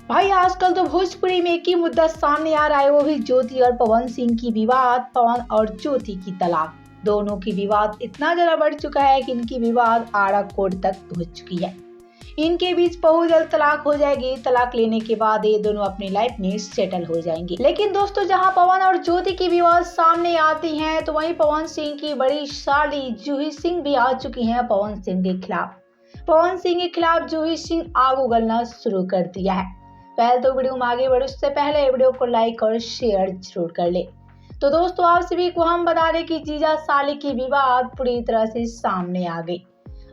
भाई आजकल तो भोजपुरी में एक ही मुद्दा सामने आ रहा है, वो भी ज्योति और पवन सिंह की विवाद। पवन और ज्योति की तलाक, दोनों की विवाद इतना ज्यादा बढ़ चुका है कि इनकी विवाद आड़ा कोर्ट तक पहुंच चुकी है। इनके बीच बहुत जल्द तलाक हो जाएगी। तलाक लेने के बाद ये दोनों अपनी लाइफ में सेटल हो जाएंगे। लेकिन दोस्तों, जहां पवन और ज्योति की विवाद सामने आती है, तो वहीं पवन सिंह की बड़ी साली जूही सिंह भी आ चुकी है पवन सिंह के खिलाफ। पवन सिंह के खिलाफ जूही सिंह आग उगलना शुरू कर दिया है। पहले तो वीडियो में आगे बढ़े उससे पहले वीडियो को लाइक और शेयर जरूर कर ले। तो दोस्तों, आप सभी को हम बता दें कि जीजा साली की विवाद पूरी तरह से सामने आ गई।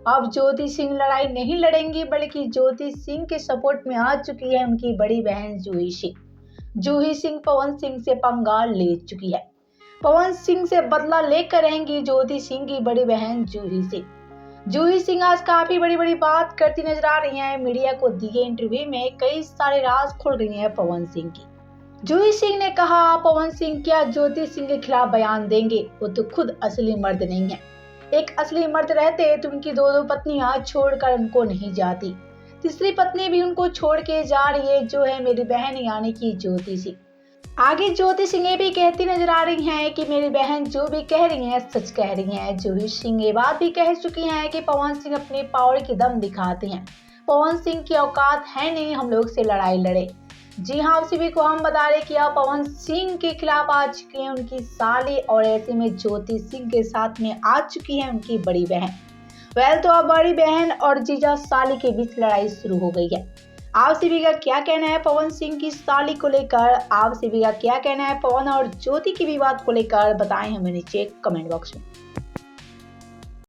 अब ज्योति सिंह लड़ाई नहीं लड़ेंगी, बल्कि ज्योति सिंह के सपोर्ट में आ चुकी है उनकी बड़ी बहन जूही सिंह। जूही सिंह पवन सिंह से पंगा ले चुकी है। पवन सिंह से बदला लेकर रहेंगी ज्योति सिंह की बड़ी बहन जूही सिंह। जूही सिंह आज काफी बड़ी बड़ी बात करती नजर आ रही हैं। मीडिया को दिए इंटरव्यू में कई सारे राज खोल रही हैं पवन सिंह की। जूही सिंह ने कहा, पवन सिंह क्या ज्योति सिंह के खिलाफ बयान देंगे? वो तो खुद असली मर्द नहीं है। एक असली मर्द रहते तो उनकी दो पत्नियां छोड़कर उनको नहीं जाती। तीसरी पत्नी भी उनको छोड़ के जा रही है, जो है मेरी बहन यानी कि ज्योति सिंह। आगे ज्योति सिंह ये भी कहती नजर आ रही हैं कि मेरी बहन जो भी कह रही हैं सच कह रही हैं। जूही सिंह ये बात भी कह चुकी हैं कि पवन सिंह अपने पावर की दम दिखाते हैं। पवन सिंह की औकात है नहीं हम लोग से लड़ाई लड़े। जी हाँ, आप सभी को हम बता रहे कि आप पवन सिंह के खिलाफ आ चुकी हैं उनकी साली, और ऐसे में ज्योति सिंह के साथ में आ चुकी है उनकी बड़ी बहन। तो अब बड़ी बहन और जीजा साली के बीच लड़ाई शुरू हो गई है। आप सभी का क्या कहना है पवन सिंह की साली को लेकर? आप सभी का क्या कहना है पवन और ज्योति की विवाद को लेकर? बताएं हमें नीचे कमेंट बॉक्स में।